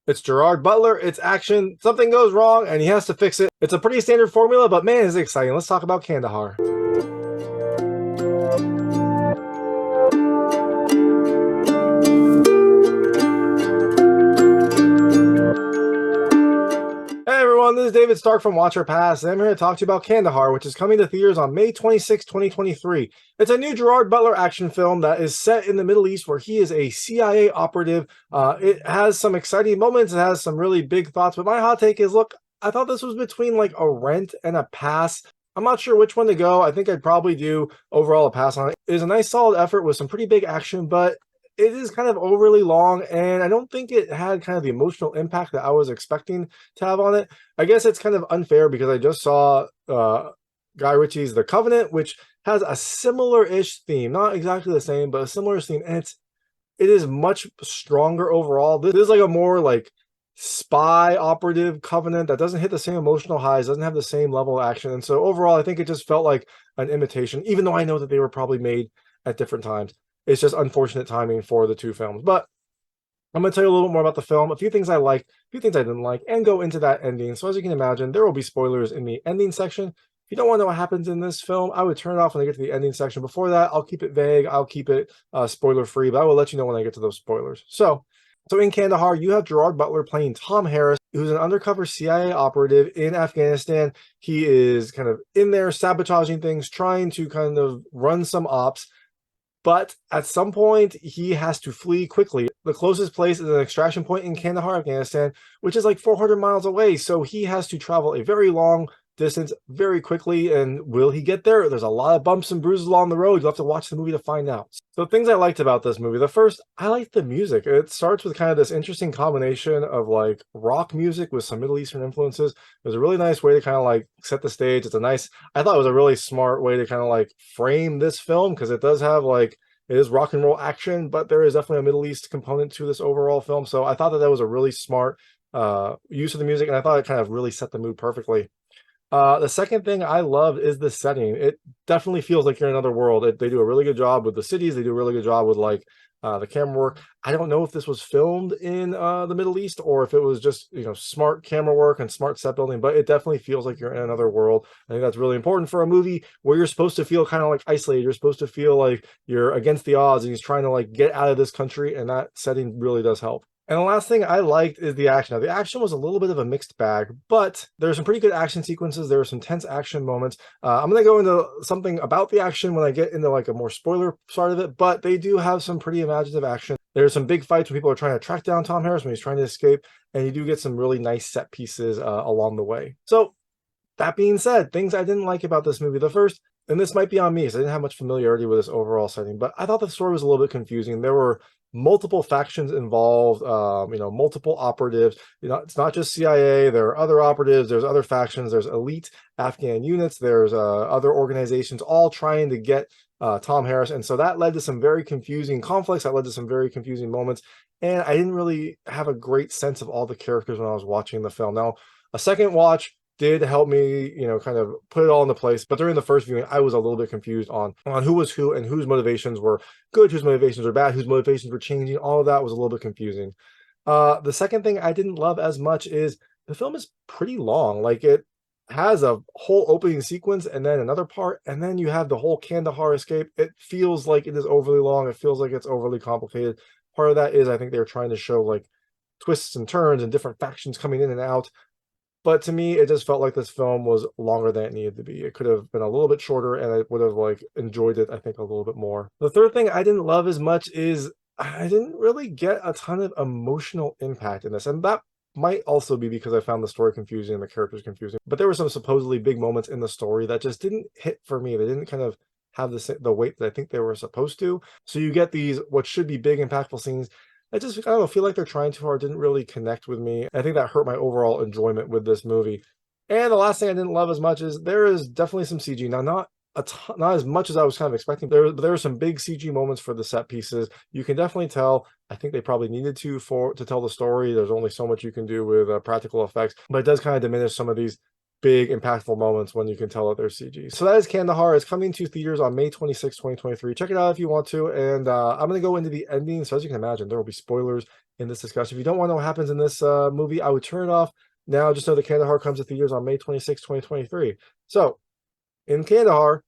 It's Gerard Butler, it's action, something goes wrong, and he has to fix it. It's a pretty standard formula, but man, is it exciting. Let's talk about Kandahar. Hey everyone, this is David Stark from Watch or Pass, and I'm here to talk to you about Kandahar, which is coming to theaters on May 26, 2023. It's a new Gerard Butler action film that is set in the Middle East where he is a CIA operative. It has some exciting moments, it has some really big thoughts, but my hot take is, look, I thought this was between like a rent and a pass. I'm not sure which one to go. I think I'd probably do overall a pass on it. It is a nice solid effort with some pretty big action, but it is kind of overly long, and I don't think it had kind of the emotional impact that I was expecting to have on it. I guess it's kind of unfair because I just saw Guy Ritchie's The Covenant, which has a similar-ish theme, not exactly the same, but a similar theme, and it is much stronger overall. This is like a more like spy operative Covenant that doesn't hit the same emotional highs, doesn't have the same level of action, and so overall, I think it just felt like an imitation, even though I know that they were probably made at different times. It's just unfortunate timing for the two films. But I'm going to tell you a little bit more about the film, a few things I liked, a few things I didn't like, and go into that ending. So as you can imagine, there will be spoilers in the ending section. If you don't want to know what happens in this film, I would turn it off when I get to the ending section. Before that, I'll keep it vague. I'll keep it spoiler-free, but I will let you know when I get to those spoilers. So in Kandahar, you have Gerard Butler playing Tom Harris, who's an undercover CIA operative in Afghanistan. He is kind of in there sabotaging things, trying to kind of run some ops. But at some point, he has to flee quickly. The closest place is an extraction point in Kandahar, Afghanistan, which is like 400 miles away. So he has to travel a very long distance very quickly. And will he get there? There's a lot of bumps and bruises along the road. You'll have to watch the movie to find out. So things I liked about this movie. The first, I liked the music. It starts with kind of this interesting combination of like rock music with some Middle Eastern influences. It was a really nice way to kind of like set the stage. I thought it was a really smart way to kind of like frame this film, because it does have like, it is rock and roll action, but there is definitely a Middle East component to this overall film. So I thought that was a really smart use of the music, and I thought it kind of really set the mood perfectly. The second thing I loved is the setting. It definitely feels like you're in another world. They do a really good job with the cities. They do a really good job with like the camera work. I don't know if this was filmed in the Middle East or if it was just, smart camera work and smart set building, but it definitely feels like you're in another world. I think that's really important for a movie where you're supposed to feel kind of like isolated. You're supposed to feel like you're against the odds and he's trying to like get out of this country, and that setting really does help. And the last thing I liked is the action. Now, the action was a little bit of a mixed bag, but there's some pretty good action sequences. There were some tense action moments. I'm going to go into something about the action when I get into like a more spoiler side of it, but they do have some pretty imaginative action. There's some big fights when people are trying to track down Tom Harris when he's trying to escape, and you do get some really nice set pieces along the way. So that being said, things I didn't like about this movie. The first, and this might be on me because I didn't have much familiarity with this overall setting, but I thought the story was a little bit confusing. There were multiple factions involved, multiple operatives. It's not just CIA. There are other operatives. There's other factions. There's elite Afghan units. There's other organizations all trying to get Tom Harris. And so that led to some very confusing conflicts. That led to some very confusing moments. And I didn't really have a great sense of all the characters when I was watching the film. Now, a second watch did help me, kind of put it all into place. But during the first viewing, I was a little bit confused on who was who and whose motivations were good, whose motivations were bad, whose motivations were changing. All of that was a little bit confusing. The second thing I didn't love as much is the film is pretty long. Like, it has a whole opening sequence and then another part, and then you have the whole Kandahar escape. It feels like it is overly long. It feels like it's overly complicated. Part of that is I think they're trying to show like twists and turns and different factions coming in and out. But to me, it just felt like this film was longer than it needed to be. It could have been a little bit shorter, and I would have like enjoyed it, I think, a little bit more. The third thing I didn't love as much is I didn't really get a ton of emotional impact in this. And that might also be because I found the story confusing and the characters confusing. But there were some supposedly big moments in the story that just didn't hit for me. They didn't kind of have the weight that I think they were supposed to. So you get these, what should be big, impactful scenes, I don't know, feel like they're trying too hard, didn't really connect with me. I think that hurt my overall enjoyment with this movie. And the last thing I didn't love as much is there is definitely some CG. Now, not as much as I was kind of expecting. There were some big CG moments for the set pieces. You can definitely tell. I think they probably needed to tell the story. There's only so much you can do with practical effects, but it does kind of diminish some of these big impactful moments when you can tell that they're CG. So that is Kandahar. It's coming to theaters on May 26, 2023. Check it out if you want to. And I'm going to go into the ending. So as you can imagine, there will be spoilers in this discussion. If you don't want to know what happens in this movie, I would turn it off now. Just know that Kandahar comes to theaters on May 26, 2023. So in Kandahar,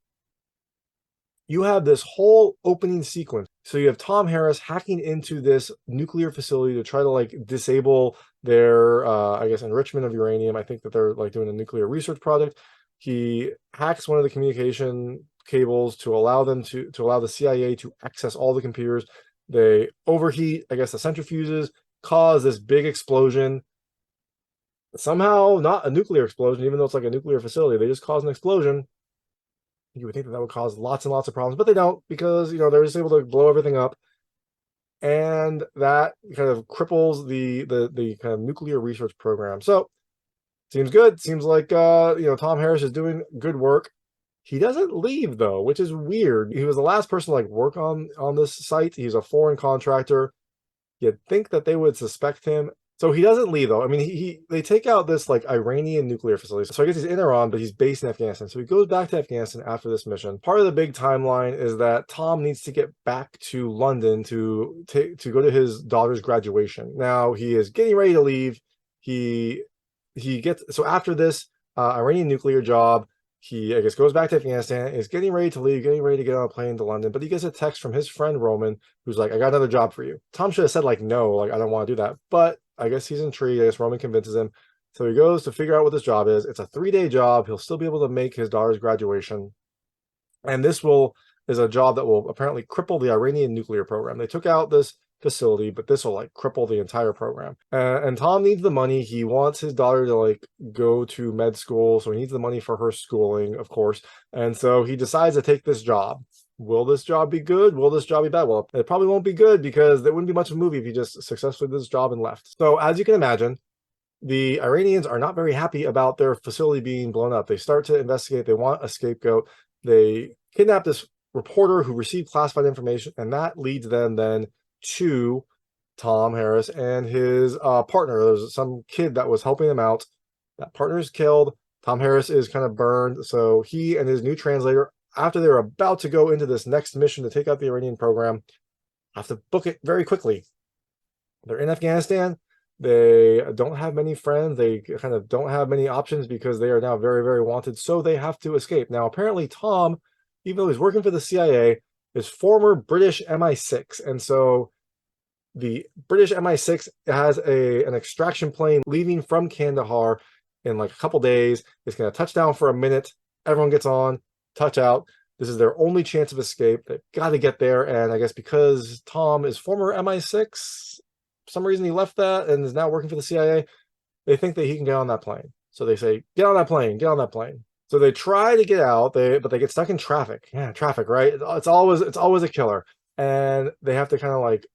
you have this whole opening sequence. So you have Tom Harris hacking into this nuclear facility to try to like disable their, I guess, enrichment of uranium. I think that they're like doing a nuclear research project. He hacks one of the communication cables to allow them to allow the CIA to access all the computers. They overheat, I guess, the centrifuges, cause this big explosion. Somehow not a nuclear explosion, even though it's like a nuclear facility. They just cause an explosion. You would think that would cause lots and lots of problems, but they don't, because they're just able to blow everything up, and that kind of cripples the kind of nuclear research program. So seems good. Seems like Tom Harris is doing good work. He doesn't leave though, which is weird. He was the last person to like work on this site. He's a foreign contractor. You'd think that they would suspect him. So he doesn't leave though. I mean, they take out this like Iranian nuclear facility. So I guess he's in Iran, but he's based in Afghanistan. So he goes back to Afghanistan after this mission. Part of the big timeline is that Tom needs to get back to London to go to his daughter's graduation. Now he is getting ready to leave. He gets, so after this Iranian nuclear job, he, I guess, goes back to Afghanistan, is getting ready to leave, getting ready to get on a plane to London, but he gets a text from his friend Roman, who's like, I got another job for you. Tom should have said like, no, like, I don't want to do that. But I guess he's intrigued. I guess Roman convinces him. So he goes to figure out what this job is. It's a 3-day job. He'll still be able to make his daughter's graduation. And this is a job that will apparently cripple the Iranian nuclear program. They took out this facility, but this will like cripple the entire program. And Tom needs the money. He wants his daughter to like go to med school, so he needs the money for her schooling, of course. And so he decides to take this job. Will this job be good? Will this job be bad? Well, it probably won't be good, because there wouldn't be much of a movie if he just successfully did this job and left. So as you can imagine, the Iranians are not very happy about their facility being blown up. They start to investigate. They want a scapegoat. They kidnap this reporter who received classified information, and that leads them then to Tom Harris and his partner. There's some kid that was helping him out. That partner is killed. Tom Harris is kind of burned. So he and his new translator, after they're about to go into this next mission to take out the Iranian program, have to book it very quickly. They're in Afghanistan. They don't have many friends. They kind of don't have many options because they are now very, very wanted. So they have to escape. Now, apparently, Tom, even though he's working for the CIA, is former British MI6. And so the British MI6 has an extraction plane leaving from Kandahar in like a couple days. It's going to touch down for a minute. Everyone gets on, touch out. This is their only chance of escape. They've got to get there. And I guess because Tom is former MI6, for some reason he left that and is now working for the CIA, they think that he can get on that plane. So they say, get on that plane, get on that plane. So they try to get out, but they get stuck in traffic. Yeah, traffic, right? It's always a killer. And they have to kind of like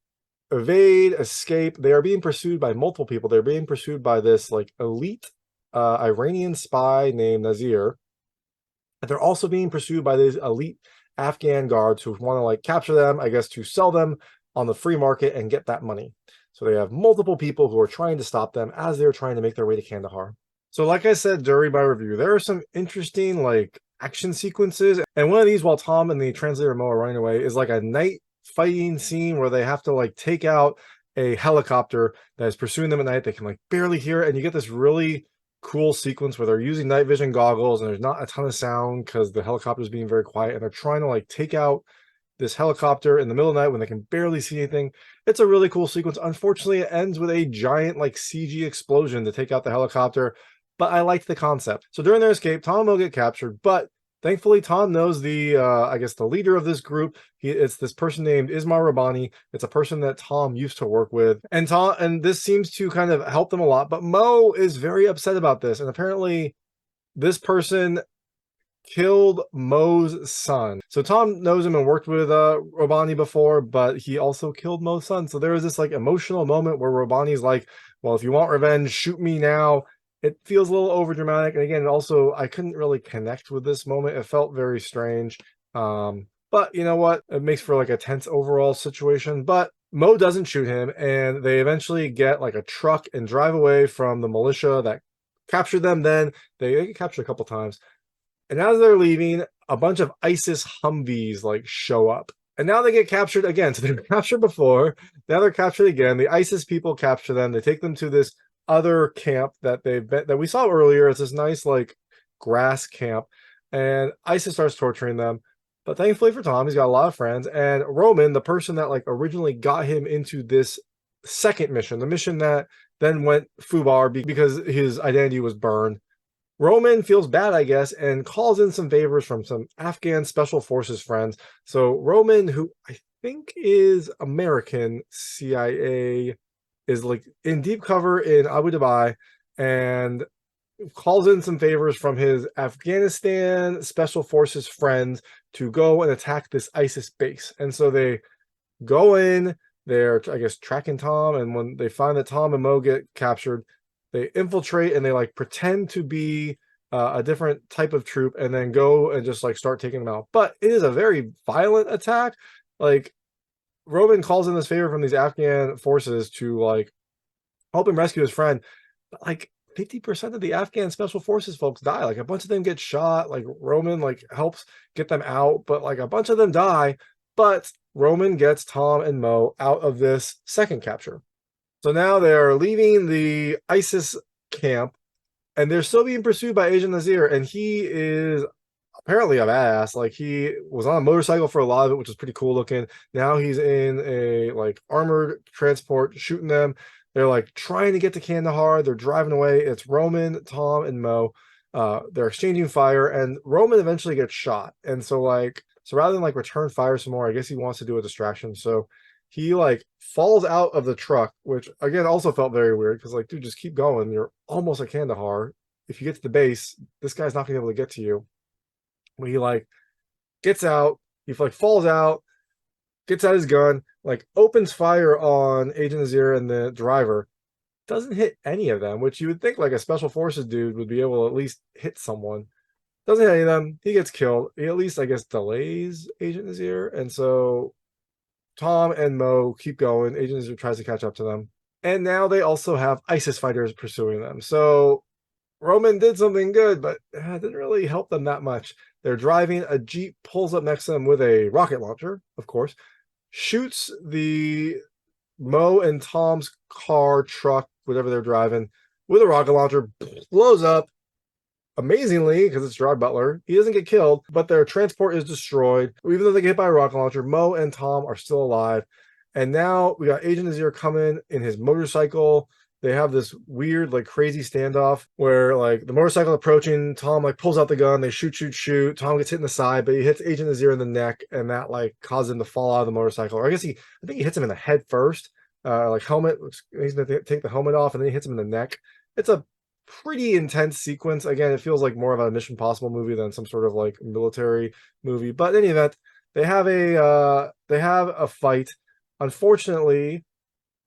evade, escape. They are being pursued by multiple people. They're being pursued by this like elite Iranian spy named Nazir. And they're also being pursued by these elite Afghan guards who want to like capture them, I guess, to sell them on the free market and get that money. So they have multiple people who are trying to stop them as they're trying to make their way to Kandahar. So like I said during my review, there are some interesting like action sequences. And one of these, while Tom and the translator Mo are running away, is like a night fighting scene where they have to like take out a helicopter that is pursuing them at night. They can like barely hear it. And you get this really cool sequence where they're using night vision goggles and there's not a ton of sound because the helicopter is being very quiet. And they're trying to like take out this helicopter in the middle of the night when they can barely see anything. It's a really cool sequence. Unfortunately, it ends with a giant like CG explosion to take out the helicopter. But I liked the concept. So during their escape, Tom will get captured, but thankfully Tom knows the, I guess the leader of this group. It's this person named Ismail Rabbani. It's a person that Tom used to work with. And this seems to kind of help them a lot, but Mo is very upset about this. And apparently this person killed Mo's son. So Tom knows him and worked with Rabbani before, but he also killed Mo's son. So there was this like emotional moment where Rabbani's like, well, if you want revenge, shoot me now. It feels a little over dramatic. And again, also, I couldn't really connect with this moment. It felt very strange. But you know what? It makes for like a tense overall situation. But Mo doesn't shoot him. And they eventually get like a truck and drive away from the militia that captured them. Then they get captured a couple times. And as they're leaving, a bunch of ISIS Humvees like show up. And now they get captured again. So they were captured before. Now they're captured again. The ISIS people capture them. They take them to this other camp that that we saw earlier. It's this nice like grass camp, and ISIS starts torturing them. But thankfully for Tom, he's got a lot of friends. And Roman, the person that like originally got him into this second mission, the mission that then went FUBAR because his identity was burned. Roman feels bad, I guess, and calls in some favors from some Afghan special forces friends. So Roman, who I think is American CIA, is like in deep cover in Abu Dhabi and calls in some favors from his Afghanistan special forces friends to go and attack this ISIS base. And so they go in, they're, I guess, tracking Tom, and when they find that Tom and Mo get captured, they infiltrate and they like pretend to be a different type of troop and then go and just like start taking them out. But it is a very violent attack. Like Roman calls in this favor from these Afghan forces to like help him rescue his friend. But like 50% of the Afghan special forces folks die. Like a bunch of them get shot. Like Roman like helps get them out, but like a bunch of them die. But Roman gets Tom and Mo out of this second capture. So now they're leaving the ISIS camp and they're still being pursued by Agent Nazir. And he is apparently a badass. Like he was on a motorcycle for a lot of it, which is pretty cool looking. Now he's in a like armored transport shooting them. They're like trying to get to Kandahar. They're driving away. It's Roman, Tom, and Mo. They're exchanging fire and Roman eventually gets shot. And so rather than like return fire some more, I guess he wants to do a distraction. So he like falls out of the truck, which again also felt very weird because like, dude, just keep going. You're almost at Kandahar. If you get to the base, this guy's not gonna be able to get to you. When he like gets out, he like falls out, gets out his gun, like opens fire on Agent Nazir and the driver. Doesn't hit any of them, which you would think like a special forces dude would be able to at least hit someone. Doesn't hit any of them. He gets killed. He at least, I guess, delays Agent Nazir. And so Tom and Mo keep going. Agent Nazir tries to catch up to them. And now they also have ISIS fighters pursuing them. So Roman did something good, but it didn't really help them that much. They're driving. A Jeep pulls up next to them with a rocket launcher, of course, shoots the Mo and Tom's car, truck, whatever they're driving, with a rocket launcher, blows up. Amazingly, because it's Gerard Butler, he doesn't get killed, but their transport is destroyed. Even though they get hit by a rocket launcher, Mo and Tom are still alive. And now we got Agent Nazir coming in his motorcycle. They have this weird, like crazy standoff where like the motorcycle approaching, Tom like pulls out the gun, they shoot. Tom gets hit in the side, but he hits Agent Nazir in the neck, and that like causes him to fall out of the motorcycle. Or I think he hits him in the head first. Like helmet, he's gonna take the helmet off, and then he hits him in the neck. It's a pretty intense sequence. Again, it feels like more of a Mission Possible movie than some sort of like military movie. But in any event, they have a fight. Unfortunately,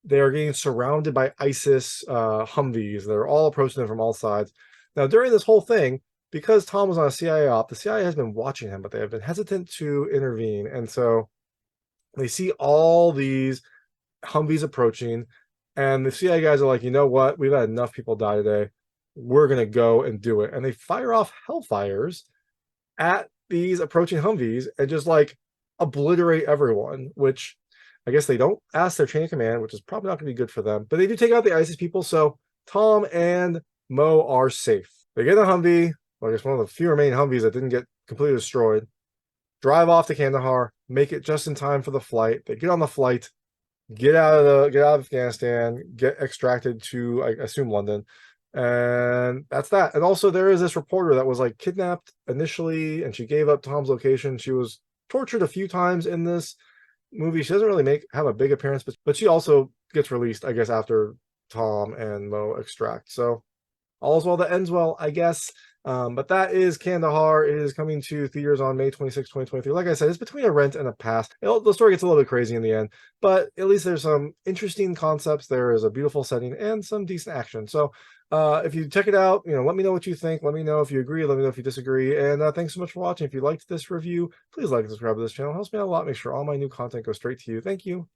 they are getting surrounded by ISIS Humvees. They're all approaching them from all sides. Now, during this whole thing, because Tom was on a CIA op, the CIA has been watching him, but they have been hesitant to intervene. And so they see all these Humvees approaching, and the CIA guys are like, you know what? We've had enough people die today. We're going to go and do it. And they fire off hellfires at these approaching Humvees and just like obliterate everyone, which I guess they don't ask their chain of command, which is probably not going to be good for them. But they do take out the ISIS people, so Tom and Mo are safe. They get a Humvee, well, I guess one of the few remaining Humvees that didn't get completely destroyed, drive off to Kandahar, make it just in time for the flight. They get on the flight, get out of Afghanistan, get extracted to, I assume, London. And that's that. And also there is this reporter that was like kidnapped initially, and she gave up Tom's location. She was tortured a few times in this movie. She doesn't really have a big appearance, but she also gets released, I guess, after Tom and Mo extract. So all's well that ends well, I guess. But that is Kandahar. It is coming to theaters on May 26, 2023. Like I said, it's between a rent and a pass. The story gets a little bit crazy in the end, but at least there's some interesting concepts. There is a beautiful setting and some decent action. So if you check it out, let me know what you think. Let me know if you agree. Let me know if you disagree. And thanks so much for watching. If you liked this review, please like and subscribe to this channel. It helps me out a lot. Make sure all my new content goes straight to you. Thank you.